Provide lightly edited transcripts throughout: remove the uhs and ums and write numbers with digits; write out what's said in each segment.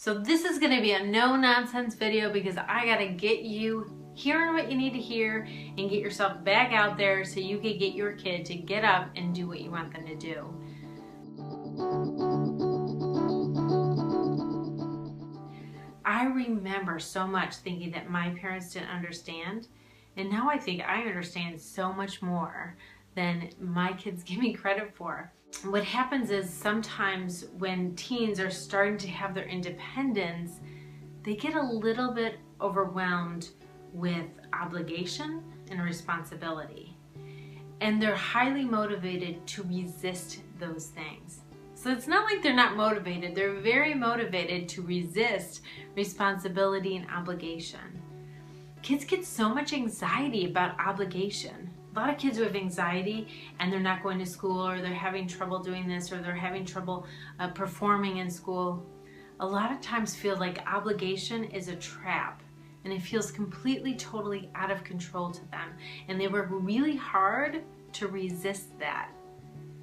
So this is gonna be a no-nonsense video because I gotta get you hearing what you need to hear and get yourself back out there so you can get your kid to get up and do what you want them to do. I remember so much thinking that my parents didn't understand, and now I think I understand so much more than my kids give me credit for. What happens is sometimes when teens are starting to have their independence, they get a little bit overwhelmed with obligation and responsibility. And they're highly motivated to resist those things. So it's not like they're not motivated, they're very motivated to resist responsibility and obligation. Kids get so much anxiety about obligation. A lot of kids who have anxiety and they're not going to school, or they're having trouble doing this, or they're having trouble performing in school, a lot of times feel like obligation is a trap and it feels completely, totally out of control to them. And they work really hard to resist that.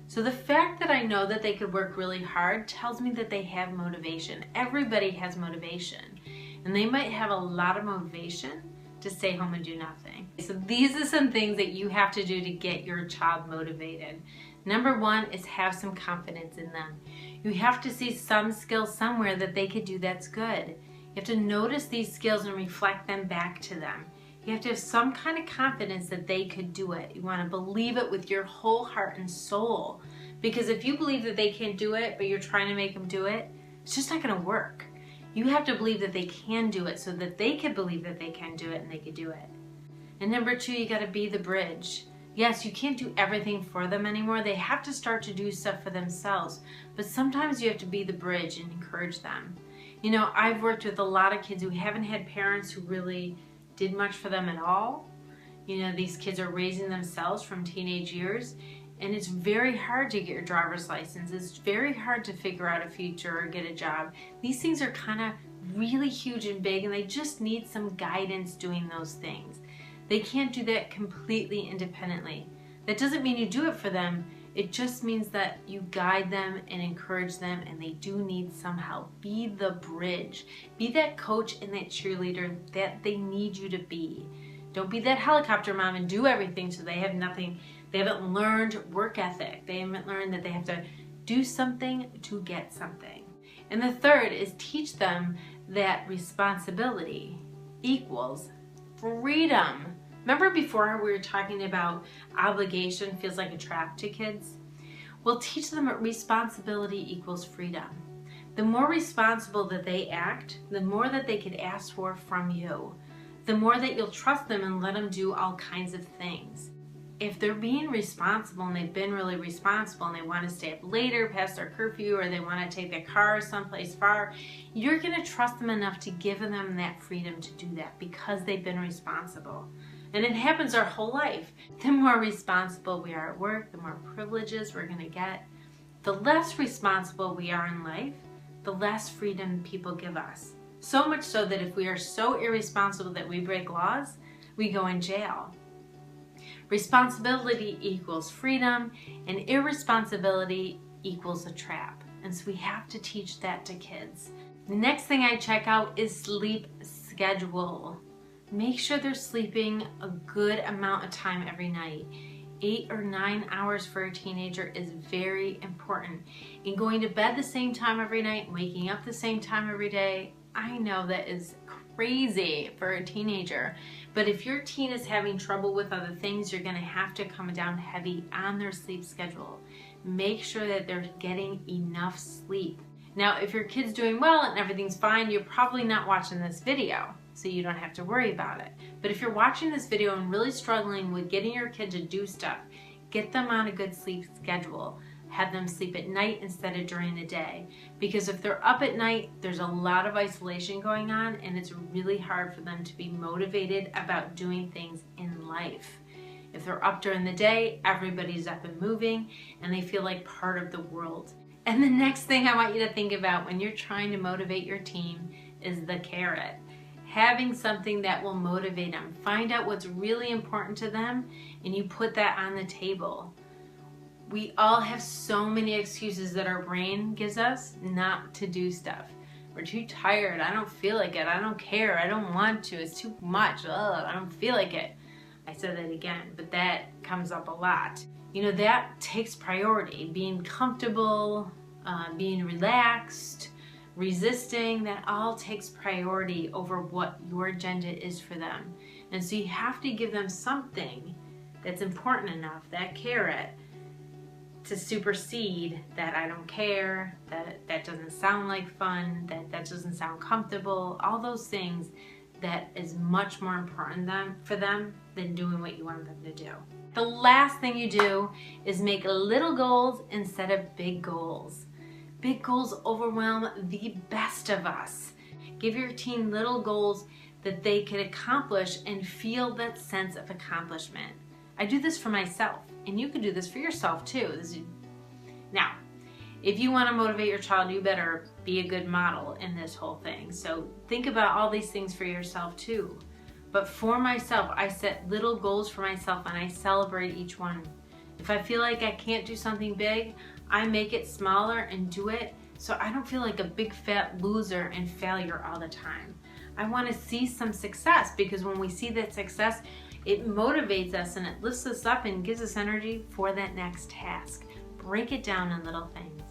So the fact that I know that they could work really hard tells me that they have motivation. Everybody has motivation. And they might have a lot of motivation to stay home and do nothing. So these are some things that you have to do to get your child motivated. Number one is have some confidence in them. You have to see some skills somewhere that they could do that's good. You have to notice these skills and reflect them back to them. You have to have some kind of confidence that they could do it. You want to believe it with your whole heart and soul. Because if you believe that they can't do it, but you're trying to make them do it, it's just not going to work. You have to believe that they can do it so that they can believe that they can do it and they can do it. And number two, you got to be the bridge. Yes, you can't do everything for them anymore. They have to start to do stuff for themselves. But sometimes you have to be the bridge and encourage them. You know, I've worked with a lot of kids who haven't had parents who really did much for them at all. You know, these kids are raising themselves from teenage years. And it's very hard to get your driver's license. It's very hard to figure out a future or get a job. These things are kind of really huge and big, and they just need some guidance doing those things. They can't do that completely independently. That doesn't mean you do it for them. It just means that you guide them and encourage them, and they do need some help. Be the bridge. Be that coach and that cheerleader that they need you to be. Don't be that helicopter mom and do everything so they have nothing. They haven't learned work ethic. They haven't learned that they have to do something to get something. And the third is teach them that responsibility equals freedom. Remember before we were talking about obligation feels like a trap to kids? Well, teach them that responsibility equals freedom. The more responsible that they act, the more that they could ask for from you. The more that you'll trust them and let them do all kinds of things. If they're being responsible and they've been really responsible and they want to stay up later past their curfew, or they want to take their car someplace far, you're going to trust them enough to give them that freedom to do that because they've been responsible. And it happens our whole life. The more responsible we are at work, the more privileges we're going to get. The less responsible we are in life, the less freedom people give us. So much so that if we are so irresponsible that we break laws, we go in jail. Responsibility equals freedom, and irresponsibility equals a trap. And so we have to teach that to kids. The next thing I check out is sleep schedule. Make sure they're sleeping a good amount of time every night. 8 or 9 hours for a teenager is very important. And going to bed the same time every night, waking up the same time every day, I know that is crazy for a teenager. But if your teen is having trouble with other things, you're going to have to come down heavy on their sleep schedule. Make sure that they're getting enough sleep. Now, if your kid's doing well and everything's fine, you're probably not watching this video, so you don't have to worry about it. But if you're watching this video and really struggling with getting your kid to do stuff, get them on a good sleep schedule. Have them sleep at night instead of during the day. Because if they're up at night, there's a lot of isolation going on, and it's really hard for them to be motivated about doing things in life. If they're up during the day, everybody's up and moving, and they feel like part of the world. And the next thing I want you to think about when you're trying to motivate your team is the carrot. Having something that will motivate them. Find out what's really important to them, and you put that on the table. We all have so many excuses that our brain gives us not to do stuff. We're too tired. I don't feel like it. I don't care. I don't want to. It's too much. Ugh, I don't feel like it. I said that again, but that comes up a lot. You know, that takes priority. Being comfortable, being relaxed, resisting, that all takes priority over what your agenda is for them. And so you have to give them something that's important enough, that carrot, to supersede that I don't care, that doesn't sound like fun, that doesn't sound comfortable, all those things that is much more important for them than doing what you want them to do. The last thing you do is make little goals instead of big goals. Big goals overwhelm the best of us. Give your teen little goals that they can accomplish and feel that sense of accomplishment. I do this for myself, and you can do this for yourself too. Now, if you want to motivate your child, you better be a good model in this whole thing. So think about all these things for yourself too. But for myself, I set little goals for myself and I celebrate each one. If I feel like I can't do something big, I make it smaller and do it so I don't feel like a big fat loser and failure all the time. I want to see some success, because when we see that success, it motivates us and it lifts us up and gives us energy for that next task. Break it down in little things.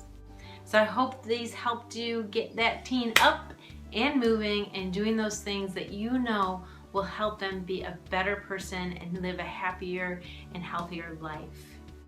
So I hope these helped you get that teen up and moving and doing those things that you know will help them be a better person and live a happier and healthier life.